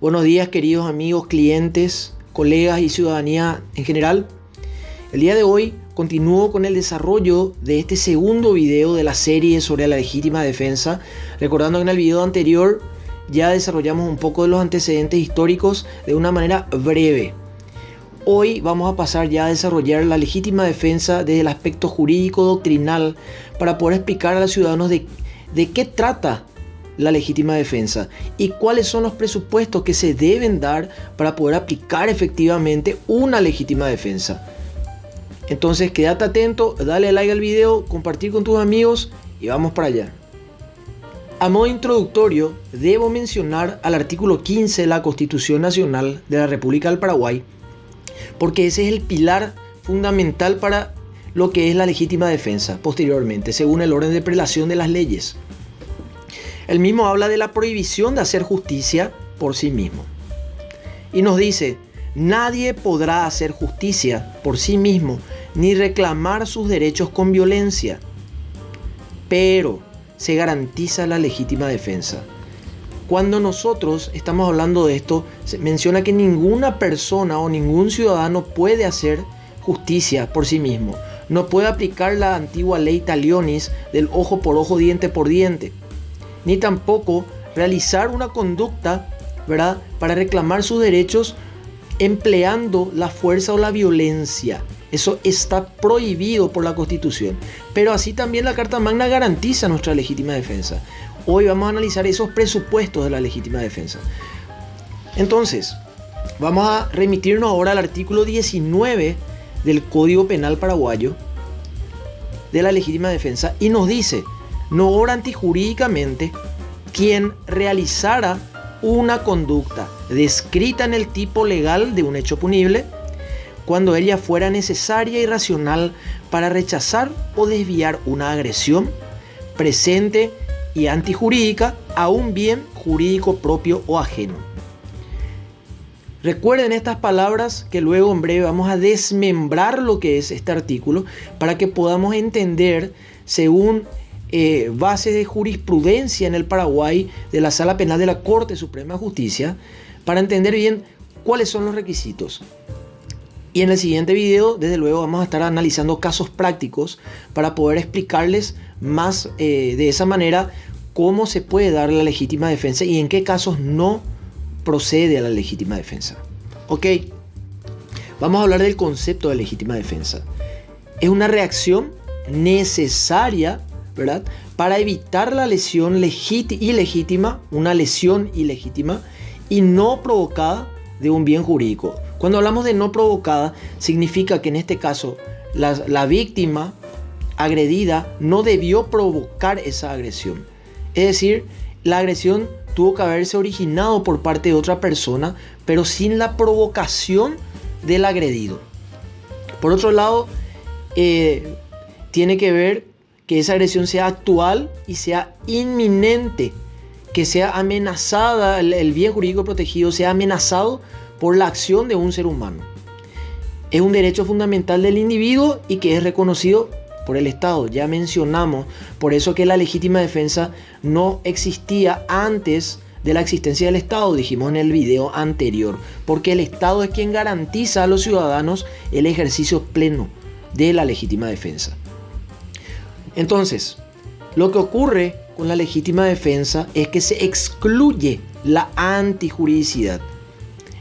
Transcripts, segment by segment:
Buenos días, queridos amigos, clientes, colegas y ciudadanía en general. El día de hoy continúo con el desarrollo de este segundo video de la serie sobre la legítima defensa, recordando que en el video anterior ya desarrollamos un poco de los antecedentes históricos de una manera breve. Hoy vamos a pasar ya a desarrollar la legítima defensa desde el aspecto jurídico doctrinal para poder explicar a los ciudadanos de qué trata la legítima defensa y cuáles son los presupuestos que se deben dar para poder aplicar efectivamente una legítima defensa. Entonces quédate atento, dale like al video, compartir con tus amigos y vamos para allá. A modo introductorio, debo mencionar al artículo 15 de la Constitución Nacional de la República del Paraguay, porque ese es el pilar fundamental para lo que es la legítima defensa posteriormente, según el orden de prelación de las leyes. El mismo habla de la prohibición de hacer justicia por sí mismo. Y nos dice, nadie podrá hacer justicia por sí mismo ni reclamar sus derechos con violencia, pero se garantiza la legítima defensa. Cuando nosotros estamos hablando de esto, se menciona que ninguna persona o ningún ciudadano puede hacer justicia por sí mismo. No puede aplicar la antigua ley talionis del ojo por ojo, diente por diente, ni tampoco realizar una conducta, ¿verdad?, para reclamar sus derechos empleando la fuerza o la violencia. Eso está prohibido por la Constitución. Pero así también la Carta Magna garantiza nuestra legítima defensa. Hoy vamos a analizar esos presupuestos de la legítima defensa. Entonces, vamos a remitirnos ahora al artículo 19 del Código Penal paraguayo de la legítima defensa y nos dice: no obra antijurídicamente quien realizara una conducta descrita en el tipo legal de un hecho punible cuando ella fuera necesaria y racional para rechazar o desviar una agresión presente y antijurídica a un bien jurídico propio o ajeno. Recuerden estas palabras que luego en breve vamos a desmembrar lo que es este artículo para que podamos entender según bases de jurisprudencia en el Paraguay de la Sala Penal de la Corte Suprema de Justicia, para entender bien cuáles son los requisitos. Y en el siguiente video, desde luego, vamos a estar analizando casos prácticos para poder explicarles más de esa manera cómo se puede dar la legítima defensa y en qué casos no procede a la legítima defensa. Ok, vamos a hablar del concepto de legítima defensa. Es una reacción necesaria, ¿verdad?, para evitar la lesión ilegítima, una lesión ilegítima y no provocada de un bien jurídico. Cuando hablamos de no provocada, significa que en este caso la víctima agredida no debió provocar esa agresión. Es decir, la agresión tuvo que haberse originado por parte de otra persona, pero sin la provocación del agredido. Por otro lado, tiene que ver que esa agresión sea actual y sea inminente, que sea amenazada, el bien jurídico protegido sea amenazado por la acción de un ser humano. Es un derecho fundamental del individuo y que es reconocido por el Estado. Ya mencionamos por eso que la legítima defensa no existía antes de la existencia del Estado, dijimos en el video anterior, porque el Estado es quien garantiza a los ciudadanos el ejercicio pleno de la legítima defensa. Entonces, lo que ocurre con la legítima defensa es que se excluye la antijuridicidad,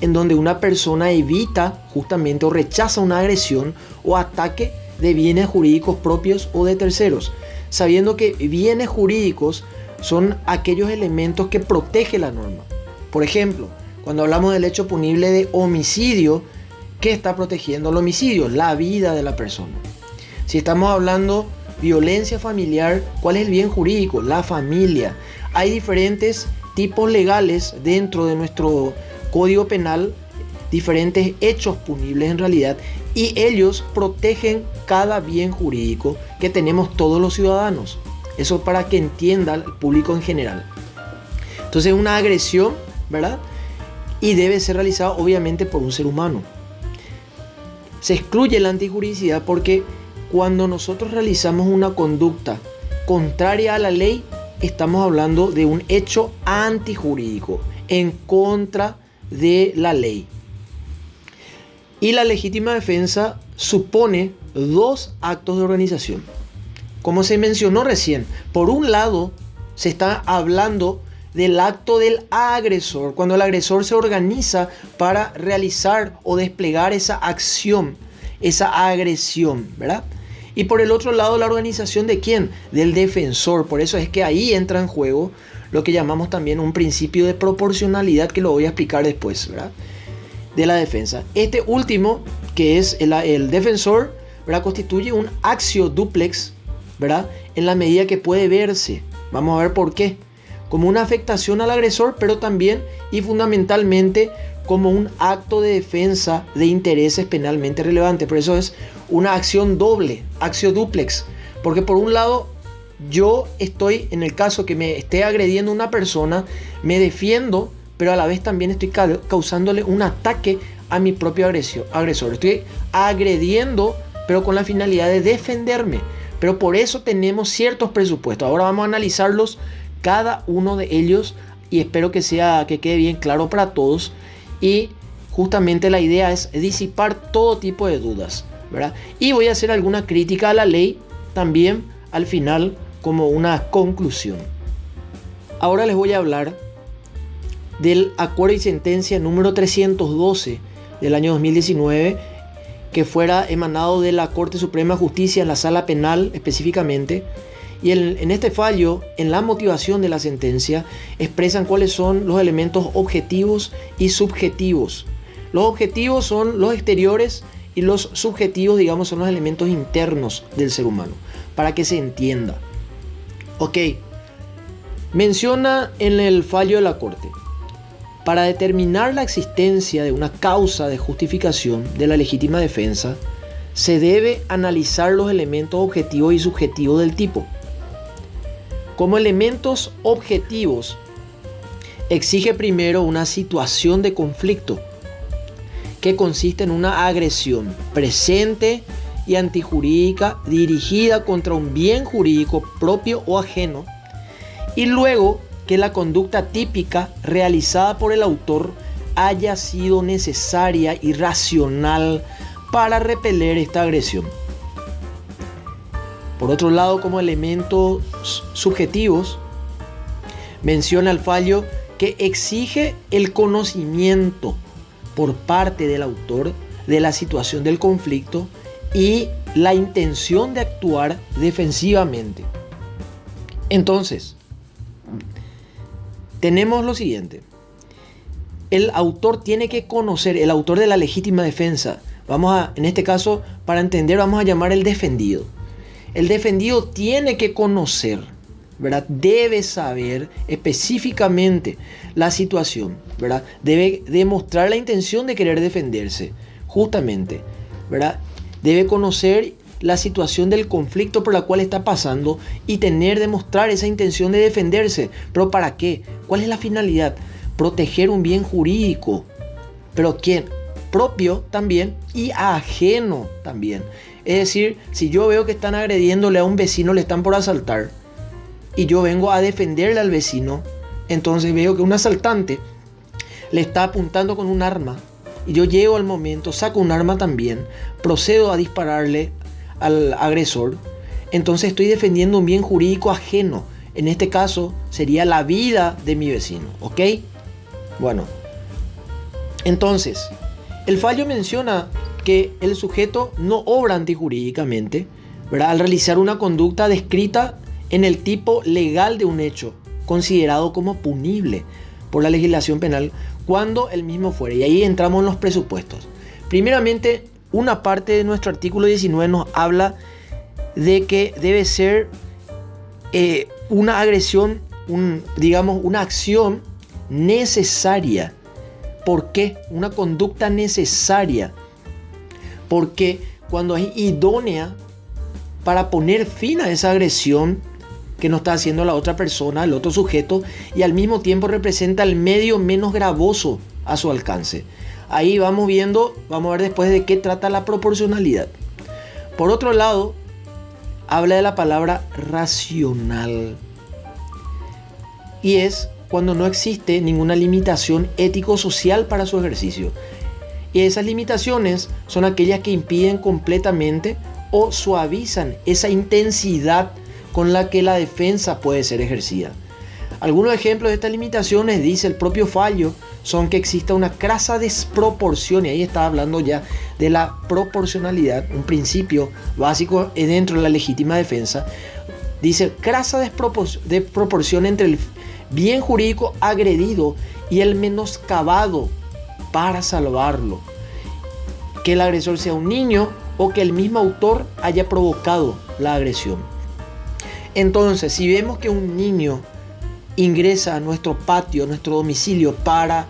en donde una persona evita justamente o rechaza una agresión o ataque de bienes jurídicos propios o de terceros, sabiendo que bienes jurídicos son aquellos elementos que protege la norma. Por ejemplo, cuando hablamos del hecho punible de homicidio, ¿qué está protegiendo el homicidio? La vida de la persona. Si estamos hablando violencia familiar, ¿cuál es el bien jurídico? La familia. Hay diferentes tipos legales dentro de nuestro Código Penal, diferentes hechos punibles en realidad, y ellos protegen cada bien jurídico que tenemos todos los ciudadanos. Eso para que entienda el público en general. Entonces es una agresión, ¿verdad? Y debe ser realizada obviamente por un ser humano. Se excluye la antijuridicidad porque cuando nosotros realizamos una conducta contraria a la ley, estamos hablando de un hecho antijurídico, en contra de la ley. Y la legítima defensa supone dos actos de organización. Como se mencionó recién, por un lado se está hablando del acto del agresor, cuando el agresor se organiza para realizar o desplegar esa acción, esa agresión, ¿verdad? Y por el otro lado, la organización ¿de quién? Del defensor. Por eso es que ahí entra en juego lo que llamamos también un principio de proporcionalidad, que lo voy a explicar después, ¿verdad? De la defensa. Este último, que es el defensor, ¿verdad? Constituye un actio duplex, ¿verdad? En la medida que puede verse. Vamos a ver por qué. Como una afectación al agresor, pero también y fundamentalmente como un acto de defensa de intereses penalmente relevantes. Por eso es una acción doble, actio duplex. Porque por un lado, yo estoy, en el caso que me esté agrediendo una persona, me defiendo, pero a la vez también estoy causándole un ataque a mi propio agresor. Estoy agrediendo, pero con la finalidad de defenderme. Pero por eso tenemos ciertos presupuestos. Ahora vamos a analizarlos cada uno de ellos y espero que quede bien claro para todos. Y justamente la idea es disipar todo tipo de dudas, ¿verdad? Y voy a hacer alguna crítica a la ley también al final como una conclusión. Ahora les voy a hablar del acuerdo y sentencia número 312 del año 2019, que fuera emanado de la Corte Suprema de Justicia en la Sala Penal específicamente. Y en este fallo, en la motivación de la sentencia, expresan cuáles son los elementos objetivos y subjetivos. Los objetivos son los exteriores y los subjetivos, digamos, son los elementos internos del ser humano, para que se entienda. Ok, menciona en el fallo de la Corte: para determinar la existencia de una causa de justificación de la legítima defensa, se debe analizar los elementos objetivos y subjetivos del tipo. Como elementos objetivos, exige primero una situación de conflicto que consiste en una agresión presente y antijurídica dirigida contra un bien jurídico propio o ajeno, y luego que la conducta típica realizada por el autor haya sido necesaria y racional para repeler esta agresión. Por otro lado, como elementos subjetivos, menciona el fallo que exige el conocimiento por parte del autor de la situación del conflicto y la intención de actuar defensivamente. Entonces, tenemos lo siguiente: el autor tiene que conocer, el autor de la legítima defensa, en este caso, para entender, vamos a llamar el defendido. El defendido tiene que conocer, ¿verdad? Debe saber específicamente la situación, ¿verdad? Debe demostrar la intención de querer defenderse, justamente, ¿verdad? Debe conocer la situación del conflicto por la cual está pasando y demostrar esa intención de defenderse. ¿Pero para qué? ¿Cuál es la finalidad? Proteger un bien jurídico. ¿Pero quién? Propio también y ajeno también. Es decir, si yo veo que están agrediéndole a un vecino, le están por asaltar, y yo vengo a defenderle al vecino, entonces veo que un asaltante le está apuntando con un arma, y yo llego al momento, saco un arma también, procedo a dispararle al agresor, entonces estoy defendiendo un bien jurídico ajeno. En este caso sería la vida de mi vecino, ¿ok? Bueno, entonces el fallo menciona que el sujeto no obra antijurídicamente, ¿verdad?, al realizar una conducta descrita en el tipo legal de un hecho considerado como punible por la legislación penal cuando el mismo fuere. Y ahí entramos en los presupuestos. Primeramente, una parte de nuestro artículo 19 nos habla de que debe ser una agresión, una acción necesaria. ¿Por qué? Una conducta necesaria. Porque cuando es idónea para poner fin a esa agresión que nos está haciendo la otra persona, el otro sujeto, y al mismo tiempo representa el medio menos gravoso a su alcance. Ahí vamos a ver después de qué trata la proporcionalidad. Por otro lado, habla de la palabra racional. Y es cuando no existe ninguna limitación ético-social para su ejercicio. Y esas limitaciones son aquellas que impiden completamente o suavizan esa intensidad con la que la defensa puede ser ejercida. Algunos ejemplos de estas limitaciones, dice el propio fallo, son que exista una crasa desproporción, y ahí está hablando ya de la proporcionalidad, un principio básico dentro de la legítima defensa. Dice crasa desproporción entre el bien jurídico agredido y el menoscabado para salvarlo. Que el agresor sea un niño o que el mismo autor haya provocado la agresión. Entonces, si vemos que un niño ingresa a nuestro patio, a nuestro domicilio para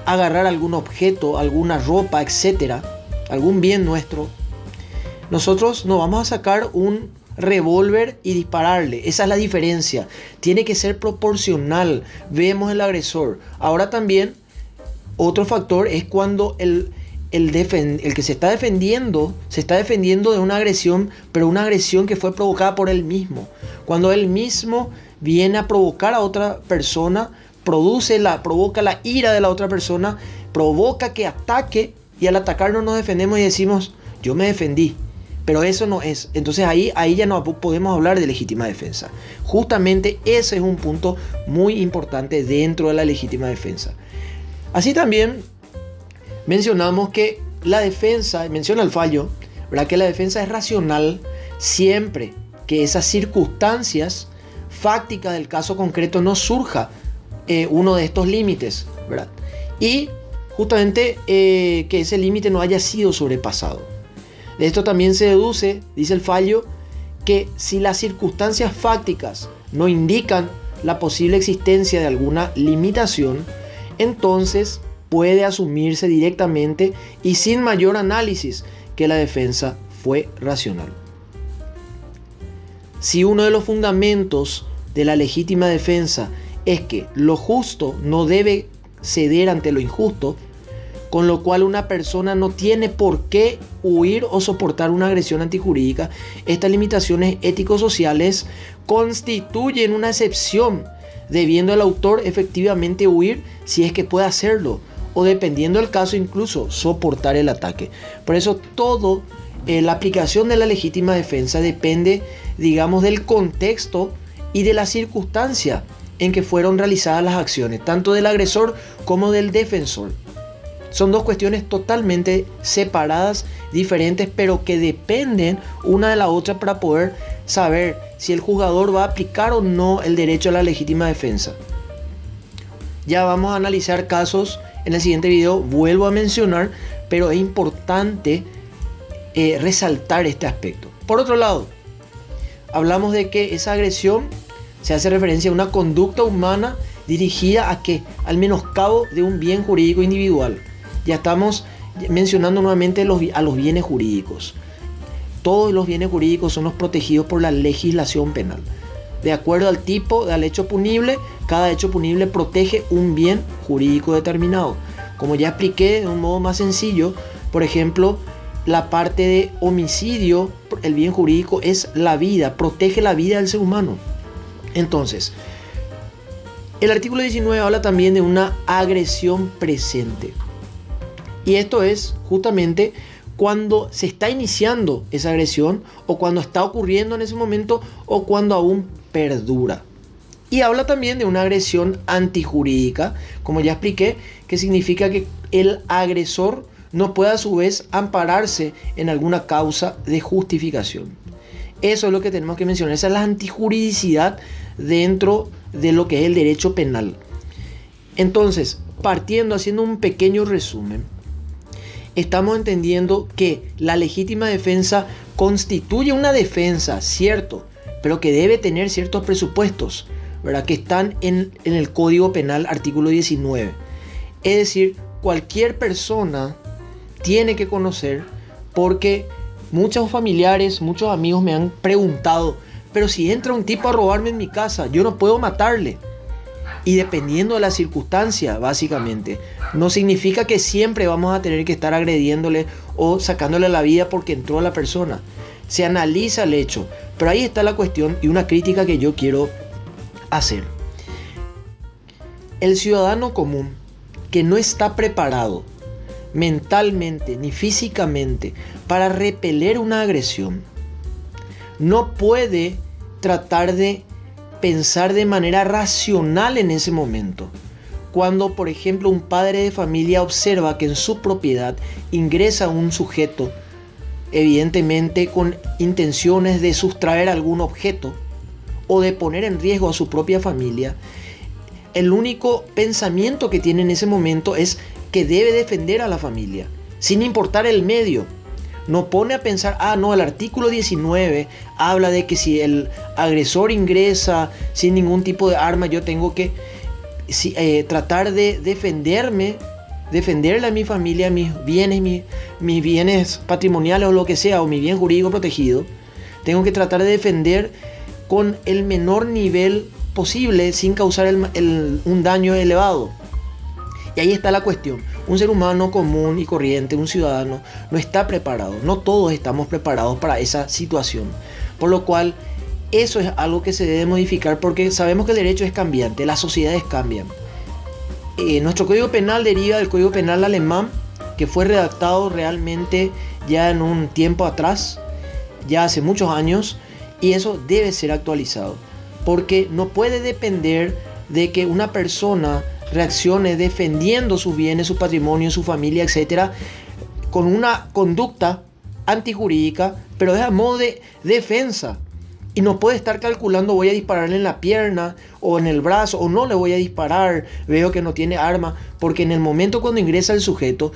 agarrar algún objeto, alguna ropa, etcétera, algún bien nuestro, nosotros no vamos a sacar un revólver y dispararle. Esa es la diferencia. Tiene que ser proporcional. Vemos el agresor. Ahora también otro factor es cuando el que se está defendiendo de una agresión, pero una agresión que fue provocada por él mismo. Cuando él mismo viene a provocar a otra persona, provoca la ira de la otra persona, provoca que ataque, y al atacarnos nos defendemos y decimos, yo me defendí. Pero eso no es. Entonces ahí ya no podemos hablar de legítima defensa. Justamente ese es un punto muy importante dentro de la legítima defensa. Así también mencionamos que la defensa, menciona el fallo, ¿verdad?, que la defensa es racional siempre que esas circunstancias fácticas del caso concreto no surja uno de estos límites, ¿verdad? Y justamente que ese límite no haya sido sobrepasado. De esto también se deduce, dice el fallo, que si las circunstancias fácticas no indican la posible existencia de alguna limitación, entonces puede asumirse directamente y sin mayor análisis que la defensa fue racional. Si uno de los fundamentos de la legítima defensa es que lo justo no debe ceder ante lo injusto, con lo cual una persona no tiene por qué huir o soportar una agresión antijurídica, estas limitaciones ético-sociales constituyen una excepción, debiendo el autor efectivamente huir si es que puede hacerlo, o dependiendo del caso incluso soportar el ataque. Por eso la aplicación de la legítima defensa depende, digamos, del contexto y de la circunstancia en que fueron realizadas las acciones, tanto del agresor como del defensor. Son dos cuestiones totalmente separadas, diferentes, pero que dependen una de la otra para poder saber si el juzgador va a aplicar o no el derecho a la legítima defensa. Ya vamos a analizar casos en el siguiente video, vuelvo a mencionar, pero es importante resaltar este aspecto. Por otro lado, hablamos de que esa agresión se hace referencia a una conducta humana dirigida a que al menoscabo de un bien jurídico individual. Ya estamos mencionando nuevamente a los bienes jurídicos. Todos los bienes jurídicos son los protegidos por la legislación penal. De acuerdo al tipo, al hecho punible, cada hecho punible protege un bien jurídico determinado. Como ya expliqué de un modo más sencillo, por ejemplo, la parte de homicidio, el bien jurídico es la vida, protege la vida del ser humano. Entonces, el artículo 19 habla también de una agresión presente. Y esto es justamente cuando se está iniciando esa agresión, o cuando está ocurriendo en ese momento, o cuando aún perdura. Y habla también de una agresión antijurídica, como ya expliqué, que significa que el agresor no puede a su vez ampararse en alguna causa de justificación. Eso es lo que tenemos que mencionar. Esa es la antijuridicidad dentro de lo que es el derecho penal. Entonces, haciendo un pequeño resumen, estamos entendiendo que la legítima defensa constituye una defensa, cierto, pero que debe tener ciertos presupuestos, ¿verdad?, que están en el Código Penal, artículo 19. Es decir, cualquier persona tiene que conocer, porque muchos familiares, muchos amigos me han preguntado, pero si entra un tipo a robarme en mi casa, yo no puedo matarle. Y dependiendo de la circunstancia, básicamente, no significa que siempre vamos a tener que estar agrediéndole o sacándole la vida porque entró la persona. Se analiza el hecho, pero ahí está la cuestión y una crítica que yo quiero hacer. El ciudadano común que no está preparado mentalmente ni físicamente para repeler una agresión no puede tratar de pensar de manera racional en ese momento. Cuando, por ejemplo, un padre de familia observa que en su propiedad ingresa un sujeto, evidentemente con intenciones de sustraer algún objeto o de poner en riesgo a su propia familia, el único pensamiento que tiene en ese momento es que debe defender a la familia, sin importar el medio. No pone a pensar, no, el artículo 19 habla de que si el agresor ingresa sin ningún tipo de arma, yo tengo que tratar de defenderle a mi familia, mis bienes patrimoniales o lo que sea, o mi bien jurídico protegido. Tengo que tratar de defender con el menor nivel posible sin causar un daño elevado. Y ahí está la cuestión. Un ser humano común y corriente, un ciudadano, no está preparado. No todos estamos preparados para esa situación. Por lo cual, eso es algo que se debe modificar porque sabemos que el derecho es cambiante, las sociedades cambian. Nuestro Código Penal deriva del Código Penal alemán, que fue redactado realmente ya en un tiempo atrás, ya hace muchos años, y eso debe ser actualizado. Porque no puede depender de que una persona reaccione defendiendo sus bienes, su patrimonio, su familia, etc., con una conducta antijurídica, pero es a modo de defensa. Y no puede estar calculando, voy a dispararle en la pierna o en el brazo, o no le voy a disparar, veo que no tiene arma, porque en el momento cuando ingresa el sujeto,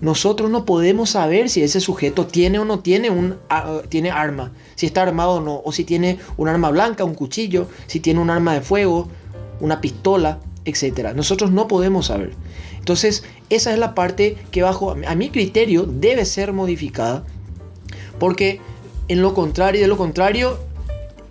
nosotros no podemos saber si ese sujeto tiene o no tiene tiene arma, si está armado o no, o si tiene un arma blanca, un cuchillo, si tiene un arma de fuego, una pistola, etc. Nosotros no podemos saber. Entonces, esa es la parte que bajo a mi criterio debe ser modificada, porque de lo contrario,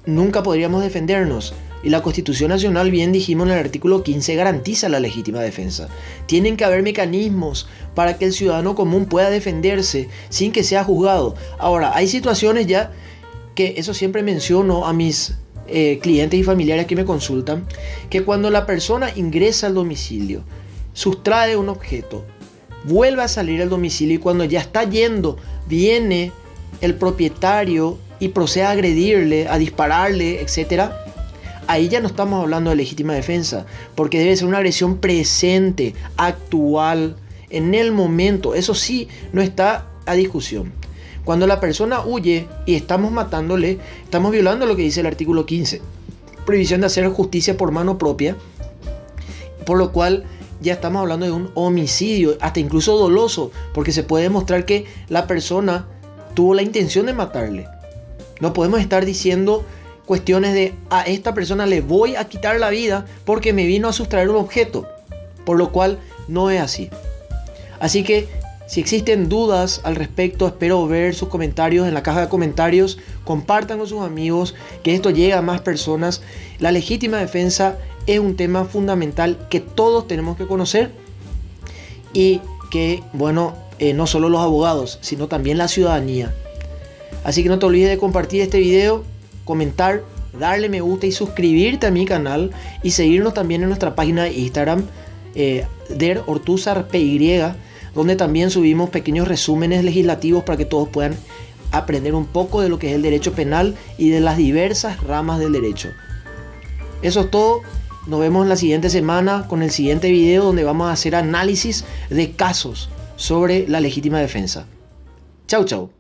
nunca podríamos defendernos. Y la Constitución Nacional, bien dijimos en el artículo 15, garantiza la legítima defensa. Tienen que haber mecanismos para que el ciudadano común pueda defenderse sin que sea juzgado. Ahora, hay situaciones ya que eso siempre menciono a mis clientes y familiares que me consultan, que cuando la persona ingresa al domicilio, sustrae un objeto, vuelve a salir al domicilio y cuando ya está yendo, viene el propietario y procede a agredirle, a dispararle, etc., ahí ya no estamos hablando de legítima defensa, porque debe ser una agresión presente, actual, en el momento. Eso sí no está a discusión. Cuando la persona huye y estamos matándole, estamos violando lo que dice el artículo 15, prohibición de hacer justicia por mano propia, por lo cual ya estamos hablando de un homicidio, hasta incluso doloso, porque se puede demostrar que la persona tuvo la intención de matarle. No podemos estar diciendo cuestiones de a esta persona le voy a quitar la vida porque me vino a sustraer un objeto, por lo cual no es así. Así que si existen dudas al respecto, espero ver sus comentarios en la caja de comentarios. Compartan con sus amigos, que esto llegue a más personas. La legítima defensa es un tema fundamental que todos tenemos que conocer y que, no solo los abogados, sino también la ciudadanía. Así que no te olvides de compartir este video, comentar, darle me gusta y suscribirte a mi canal y seguirnos también en nuestra página de Instagram, derortuzarpy, donde también subimos pequeños resúmenes legislativos para que todos puedan aprender un poco de lo que es el derecho penal y de las diversas ramas del derecho. Eso es todo. Nos vemos en la siguiente semana con el siguiente video donde vamos a hacer análisis de casos sobre la legítima defensa. Chau, chau.